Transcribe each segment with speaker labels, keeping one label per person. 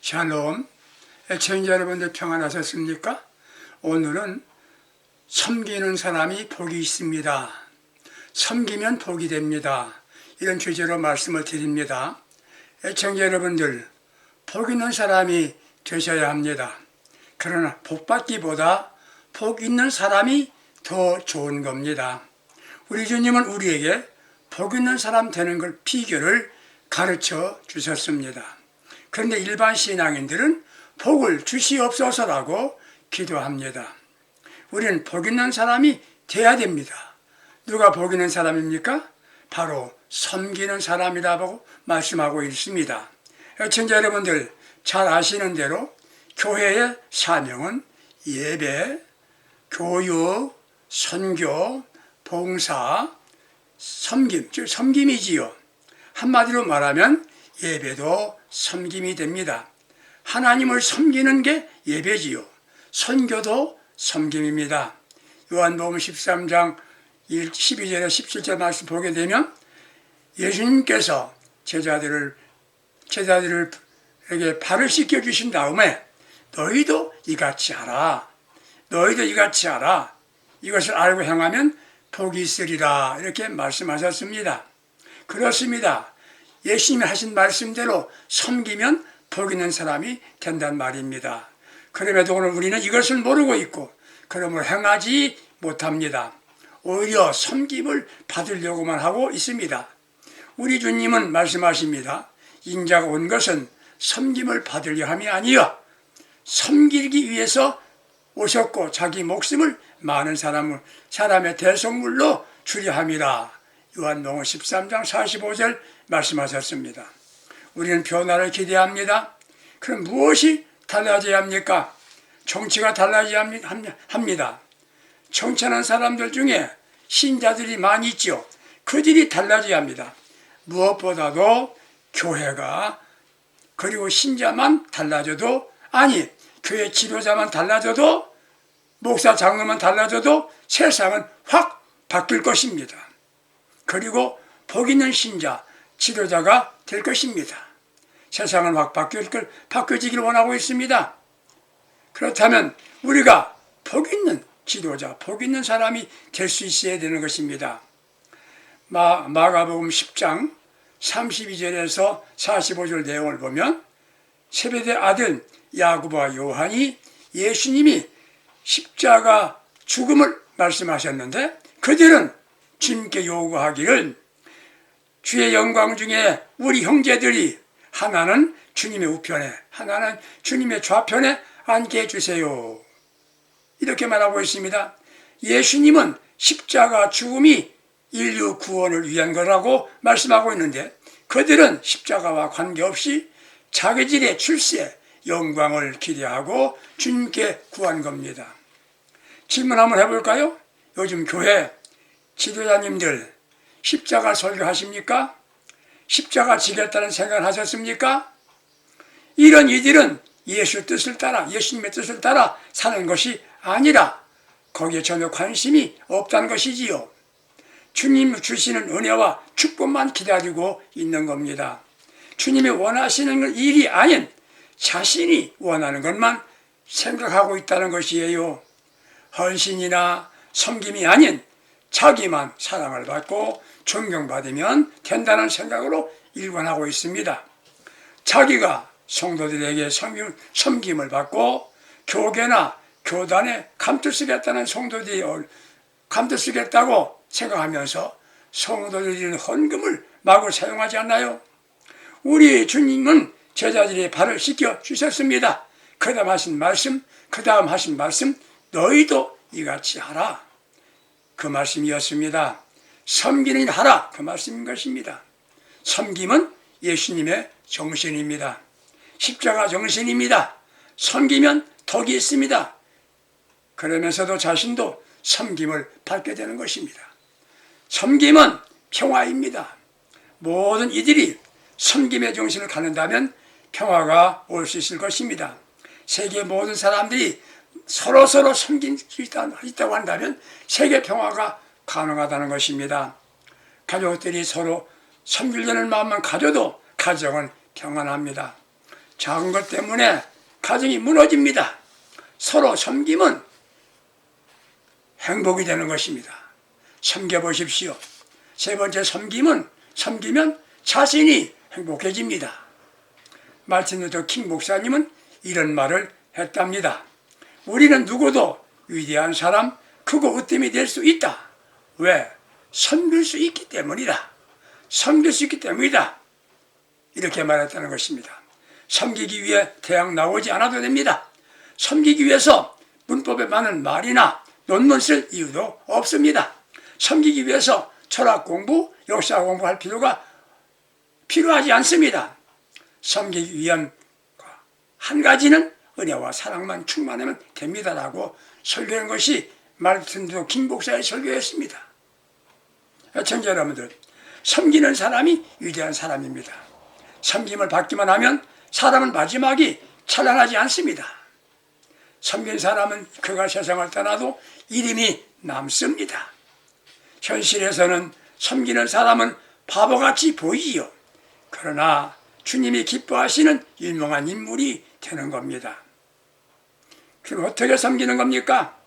Speaker 1: 샬롬, 애청자 여러분들 평안하셨습니까? 오늘은 섬기는 사람이 복이 있습니다. 섬기면 복이 됩니다. 이런 주제로 말씀을 드립니다. 애청자 여러분들, 복 있는 사람이 되셔야 합니다. 그러나 복 받기보다 복 있는 사람이 더 좋은 겁니다. 우리 주님은 우리에게 복 있는 사람 되는 걸 비결을 가르쳐 주셨습니다. 그런데 일반 신앙인들은 복을 주시옵소서라고 기도합니다. 우리는 복 있는 사람이 돼야 됩니다. 누가 복 있는 사람입니까? 바로 섬기는 사람이라고 말씀하고 있습니다. 애청자 여러분들 잘 아시는 대로 교회의 사명은 예배, 교육, 선교, 봉사, 섬김, 즉 섬김이지요. 한마디로 말하면 예배도 섬김이 됩니다. 하나님을 섬기는 게 예배지요. 선교도 섬김입니다. 요한복음 13장 12절에 17절 말씀 보게 되면 예수님께서 제자들에게 발을 씻겨 주신 다음에 너희도 이같이 하라. 너희도 이같이 하라. 이것을 알고 행하면 복이 있으리라. 이렇게 말씀하셨습니다. 그렇습니다. 예수님이 하신 말씀대로 섬기면 복 있는 사람이 된단 말입니다. 그럼에도 오늘 우리는 이것을 모르고 있고 그러므로 행하지 못합니다. 오히려 섬김을 받으려고만 하고 있습니다. 우리 주님은 말씀하십니다. 인자가 온 것은 섬김을 받으려 함이 아니요 섬기기 위해서 오셨고 자기 목숨을 많은 사람의 대속물로 주려 함이라. 요한복음 13장 45절 말씀하셨습니다. 우리는 변화를 기대합니다. 그럼 무엇이 달라져야 합니까? 정치가 달라져야 합니다. 정치하는 사람들 중에 신자들이 많이 있죠. 그들이 달라져야 합니다. 무엇보다도 교회가 그리고 신자만 달라져도 아니 교회 지도자만 달라져도 목사 장로만 달라져도 세상은 확 바뀔 것입니다. 그리고 복 있는 신자, 지도자가 될 것입니다. 세상은 확 바뀌어지기를 원하고 있습니다. 그렇다면 우리가 복 있는 지도자, 복 있는 사람이 될 수 있어야 되는 것입니다. 마가복음 10장 32절에서 45절 내용을 보면 세베대 아들 야고보와 요한이 예수님이 십자가 죽음을 말씀하셨는데 그들은 주님께 요구하기를 주의 영광 중에 우리 형제들이 하나는 주님의 우편에 하나는 주님의 좌편에 앉게 해주세요. 이렇게 말하고 있습니다. 예수님은 십자가 죽음이 인류 구원을 위한 거라고 말씀하고 있는데 그들은 십자가와 관계없이 자기들의 출세, 영광을 기대하고 주님께 구한 겁니다. 질문 한번 해볼까요? 요즘 교회 지도자님들 십자가 설교하십니까? 십자가 지겠다는 생각을 하셨습니까? 이런 이들은 예수님의 뜻을 따라 사는 것이 아니라 거기에 전혀 관심이 없다는 것이지요. 주님 주시는 은혜와 축복만 기다리고 있는 겁니다. 주님이 원하시는 일이 아닌 자신이 원하는 것만 생각하고 있다는 것이에요. 헌신이나 섬김이 아닌 자기만 사랑을 받고 존경받으면 된다는 생각으로 일관하고 있습니다. 자기가 성도들에게 섬김을 받고 교계나 교단에 감투 쓰겠다는 성도들이 감투 쓰겠다고 생각하면서 성도들이 드리는 헌금을 마구 사용하지 않나요? 우리 주님은 제자들의 발을 씻겨 주셨습니다. 그 다음 하신 말씀 너희도 이같이 하라. 그 말씀이었습니다. 섬기는 일 하라. 그 말씀인 것입니다. 섬김은 예수님의 정신입니다. 십자가 정신입니다. 섬기면 덕이 있습니다. 그러면서도 자신도 섬김을 받게 되는 것입니다. 섬김은 평화입니다. 모든 이들이 섬김의 정신을 갖는다면 평화가 올 수 있을 것입니다. 세계 모든 사람들이 서로 섬길 수 있다고 한다면 세계 평화가 가능하다는 것입니다. 가족들이 서로 섬기려는 마음만 가져도 가정은 평안합니다. 작은 것 때문에 가정이 무너집니다. 서로 섬김은 행복이 되는 것입니다. 섬겨보십시오. 세 번째, 섬기면 자신이 행복해집니다. 마틴 루터 킹 목사님은 이런 말을 했답니다. 우리는 누구도 위대한 사람, 크고 으뜸이 될 수 있다. 왜? 섬길 수 있기 때문이다. 섬길 수 있기 때문이다. 이렇게 말했다는 것입니다. 섬기기 위해 대학 나오지 않아도 됩니다. 섬기기 위해서 문법에 많은 말이나 논문 쓸 이유도 없습니다. 섬기기 위해서 철학 공부, 역사 공부할 필요가 필요하지 않습니다. 섬기기 위한 한 가지는 은혜와 사랑만 충만하면 됩니다라고 설교한 것이 마틴 루터 킹 목사의 설교였습니다. 애청자 여러분들, 섬기는 사람이 위대한 사람입니다. 섬김을 받기만 하면 사람은 마지막이 찬란하지 않습니다. 섬긴 사람은 그가 세상을 떠나도 이름이 남습니다. 현실에서는 섬기는 사람은 바보같이 보이지요. 그러나 주님이 기뻐하시는 유명한 인물이 되는 겁니다. 그럼 어떻게 섬기는 겁니까?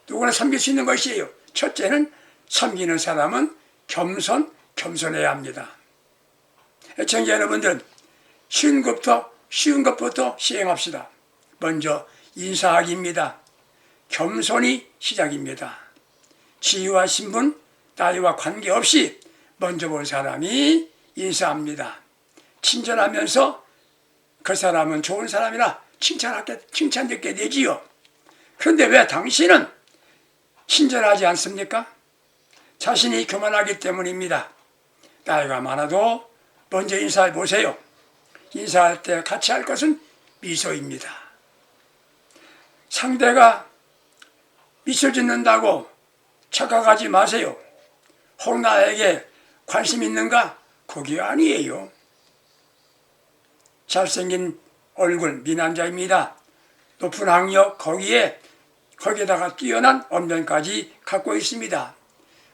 Speaker 1: 누구나 섬길 수 있는 것이에요. 첫째는 섬기는 사람은 겸손해야 합니다. 애청자 여러분들, 쉬운 것부터 시행합시다. 먼저 인사하기입니다. 겸손이 시작입니다. 지위와 신분, 나이와 관계없이 먼저 본 사람이 인사합니다. 친절하면서 그 사람은 좋은 사람이라 칭찬받게 되지요. 그런데 왜 당신은 친절하지 않습니까? 자신이 교만하기 때문입니다. 나이가 많아도 먼저 인사해 보세요. 인사할 때 같이 할 것은 미소입니다. 상대가 미소 짓는다고 착각하지 마세요. 혹 나에게 관심 있는가? 그게 아니에요. 잘생긴 얼굴 미남자입니다. 높은 학력 거기에다가 뛰어난 언변까지 갖고 있습니다.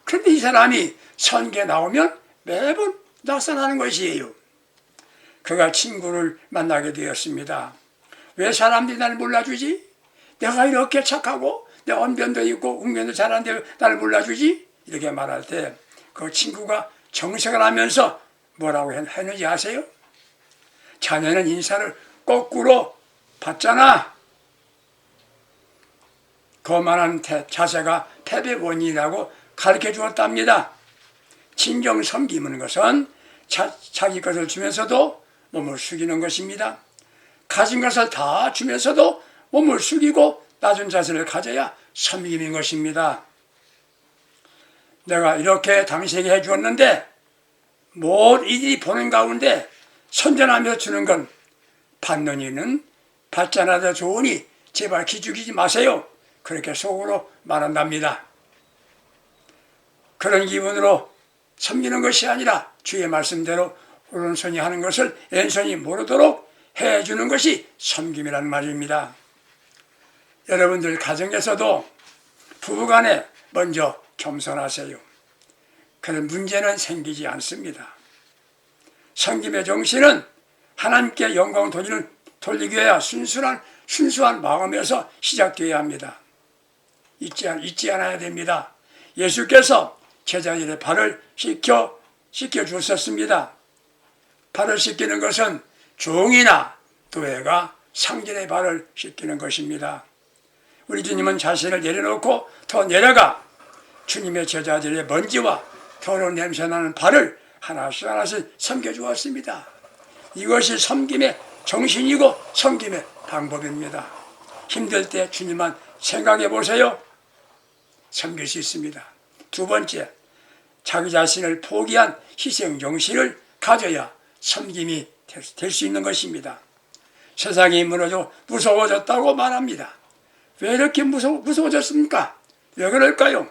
Speaker 1: 그런데 이 사람이 선게 나오면 매번 낙선하는 것이에요. 그가 친구를 만나게 되었습니다. 왜 사람들이 날 몰라주지? 내가 이렇게 착하고 내 언변도 있고 웅변도 잘하는데 왜 날 몰라주지? 이렇게 말할 때 그 친구가 정색을 하면서 뭐라고 했는지 아세요? 자네는 인사를 거꾸로 받잖아. 거만한 자세가 패배의 원인이라고 가르쳐 주었답니다. 진정 섬기는 것은 자기 것을 주면서도 몸을 숙이는 것입니다. 가진 것을 다 주면서도 몸을 숙이고 낮은 자세를 가져야 섬김인 것입니다. 내가 이렇게 당신에게 해주었는데 모든 이들이 보는 가운데 선전하며 주는 건 받는 이는 받지 않아도 좋으니 제발 기죽이지 마세요. 그렇게 속으로 말한답니다. 그런 기분으로 섬기는 것이 아니라 주의 말씀대로 오른손이 하는 것을 왼손이 모르도록 해주는 것이 섬김이라는 말입니다. 여러분들 가정에서도 부부간에 먼저 겸손하세요. 그런 문제는 생기지 않습니다. 섬김의 정신은 하나님께 영광 돌리기 위해 순수한 마음에서 시작되어야 합니다. 잊지 않아야 됩니다. 예수께서 제자들의 발을 씻겨 주셨습니다. 발을 씻기는 것은 종이나 노예가 상전의 발을 씻기는 것입니다. 우리 주님은 자신을 내려놓고 더 내려가 주님의 제자들의 먼지와 더러운 냄새나는 발을 하나씩 섬겨주었습니다. 이것이 섬김의 정신이고 섬김의 방법입니다. 힘들 때 주님만 생각해 보세요. 섬길 수 있습니다. 두 번째, 자기 자신을 포기한 희생 정신을 가져야 섬김이 될 수 있는 것입니다. 세상이 무서워졌다고 말합니다. 왜 이렇게 무서워졌습니까? 왜 그럴까요?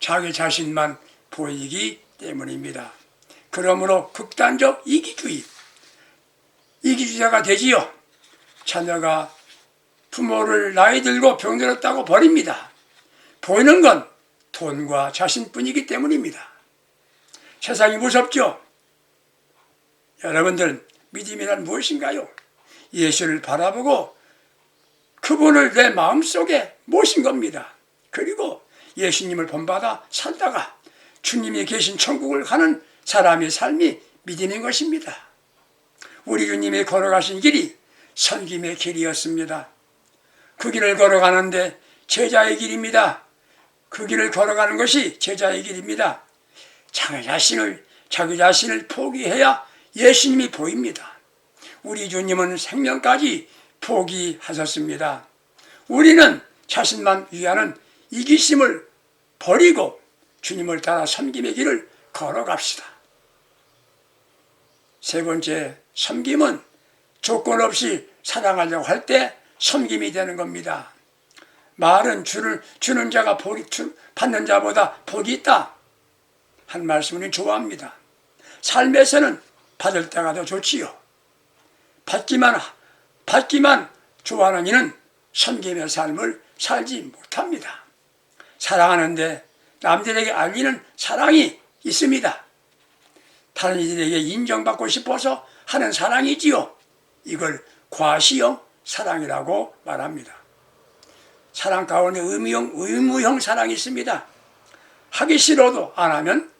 Speaker 1: 자기 자신만 보이기 때문입니다. 그러므로 극단적 이기주의자가 되지요. 자녀가 부모를 나이 들고 병들었다고 버립니다. 보이는 건 돈과 자신뿐이기 때문입니다. 세상이 무섭죠? 여러분들 믿음이란 무엇인가요? 예수를 바라보고 그분을 내 마음속에 모신 겁니다. 그리고 예수님을 본받아 살다가 주님이 계신 천국을 가는 사람의 삶이 믿음인 것입니다. 우리 주님이 걸어가신 길이 섬김의 길이었습니다. 그 길을 걸어가는데 제자의 길입니다. 그 길을 걸어가는 것이 제자의 길입니다. 자기 자신을 포기해야 예수님이 보입니다. 우리 주님은 생명까지 포기하셨습니다. 우리는 자신만 위하는 이기심을 버리고 주님을 따라 섬김의 길을 걸어갑시다. 세 번째, 섬김은 조건 없이 사랑하려고 할 때 섬김이 되는 겁니다. 말은 주는 자가 받는 자보다 복이 있다 한 말씀을 좋아합니다. 삶에서는 받을 때가 더 좋지요. 받기만 좋아하는 이는 섬김의 삶을 살지 못합니다. 사랑하는데 남들에게 알리는 사랑이 있습니다. 다른 이들에게 인정받고 싶어서 하는 사랑이지요. 이걸 과시형 사랑이라고 말합니다. 사랑 가운데 의무형 사랑이 있습니다. 하기 싫어도 안 하면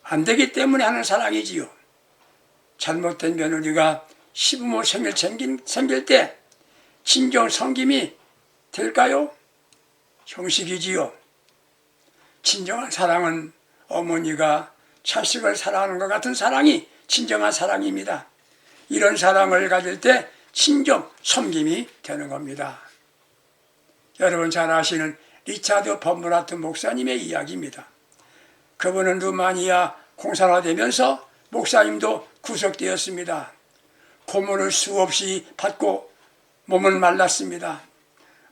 Speaker 1: 안 되기 때문에 하는 사랑이지요. 잘못된 며느리가 시부모 생일 생길 때 진정 섬김이 될까요? 형식이지요. 진정한 사랑은 어머니가 자식을 사랑하는 것 같은 사랑이 진정한 사랑입니다. 이런 사랑을 가질 때 진정 섬김이 되는 겁니다. 여러분 잘 아시는 리차드 범브라트 목사님의 이야기입니다. 그분은 루마니아 공산화되면서 목사님도 구속되었습니다. 고문을 수없이 받고 몸은 말랐습니다.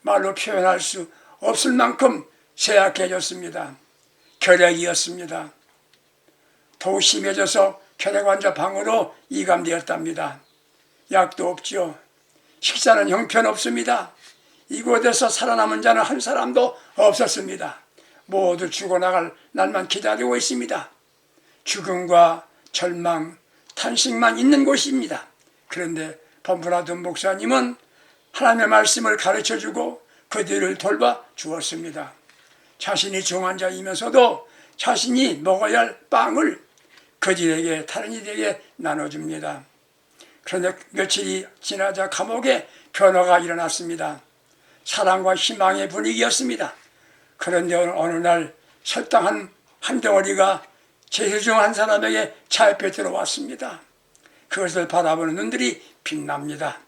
Speaker 1: 말로 표현할 수 없을 만큼 쇠약해졌습니다. 결핵이었습니다. 더욱 심해져서 혈액환자 방으로 이감되었답니다. 약도 없죠. 식사는 형편없습니다. 이곳에서 살아남은 자는 한 사람도 없었습니다. 모두 죽어나갈 날만 기다리고 있습니다. 죽음과 절망, 탄식만 있는 곳입니다. 그런데 범브라트 목사님은 하나님의 말씀을 가르쳐주고 그들을 돌봐 주었습니다. 자신이 중환자이면서도 자신이 먹어야 할 빵을 그들에게 다른 이들에게 나눠줍니다. 그런데 며칠이 지나자 감옥에 변화가 일어났습니다. 사랑과 희망의 분위기였습니다. 그런데 어느 날 설탕 한 덩어리가 제일 중 한 사람에게 차입해 들어왔습니다. 그것을 바라보는 눈들이 빛납니다.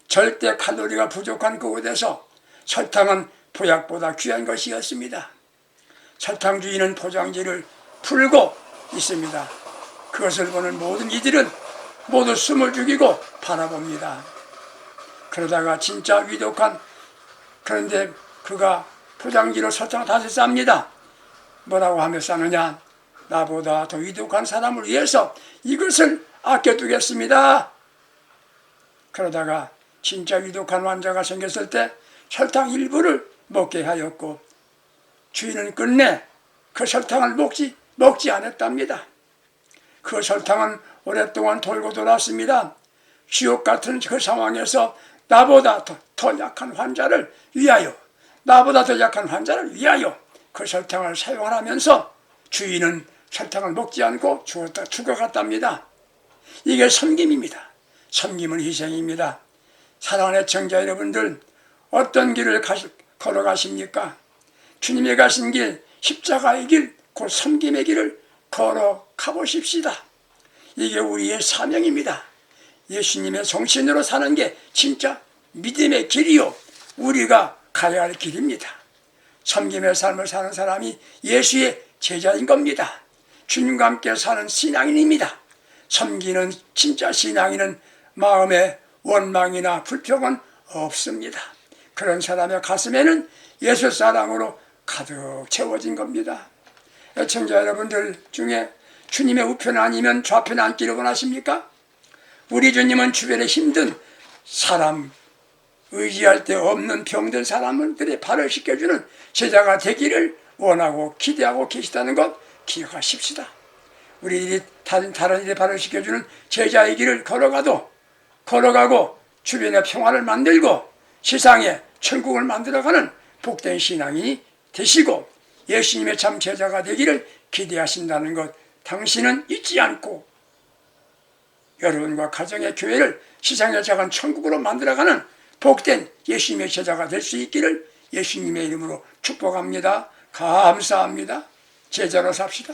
Speaker 1: 절대 칼로리가 부족한 그곳에서 설탕은 보약보다 귀한 것이었습니다. 설탕 주인은 포장지를 풀고 있습니다. 그것을 보는 모든 이들은 모두 숨을 죽이고 바라봅니다. 그러다가 진짜 위독한, 그런데 그가 포장지로 설탕을 다시 쌉니다. 뭐라고 하며 싸느냐? 나보다 더 위독한 사람을 위해서 이것을 아껴두겠습니다. 그러다가 진짜 위독한 환자가 생겼을 때 설탕 일부를 먹게 하였고 주인은 끝내 그 설탕을 먹지 않았답니다. 그 설탕은 오랫동안 돌고 돌았습니다. 지옥 같은 그 상황에서 나보다 더 약한 환자를 위하여 그 설탕을 사용하면서 주인은 설탕을 먹지 않고 죽어갔답니다. 이게 섬김입니다. 섬김은 희생입니다. 사랑하는 애청자 여러분들, 어떤 길을 걸어가십니까? 주님이 가신 길, 십자가의 길, 곧 섬김의 길을 걸어가보십시다. 이게 우리의 사명입니다. 예수님의 정신으로 사는 게 진짜 믿음의 길이요, 우리가 가야 할 길입니다. 섬김의 삶을 사는 사람이 예수의 제자인 겁니다. 주님과 함께 사는 신앙인입니다. 섬기는 진짜 신앙인은 마음에 원망이나 불평은 없습니다. 그런 사람의 가슴에는 예수 사랑으로 가득 채워진 겁니다. 애청자 여러분들 중에 주님의 우편 아니면 좌편 앉기를 원하십니까? 우리 주님은 주변에 힘든 사람, 의지할 데 없는 병든 사람들의 발을 씻겨주는 제자가 되기를 원하고 기대하고 계시다는 것 기억하십시다. 우리 일이 다른 일에 발을 시켜주는 제자의 길을 걸어가고 주변에 평화를 만들고 세상에 천국을 만들어가는 복된 신앙이 되시고 예수님의 참 제자가 되기를 기대하신다는 것, 당신은 잊지 않고 여러분과 가정의 교회를 세상의 작은 천국으로 만들어가는 복된 예수님의 제자가 될 수 있기를 예수님의 이름으로 축복합니다. 감사합니다. 제자로 삽시다.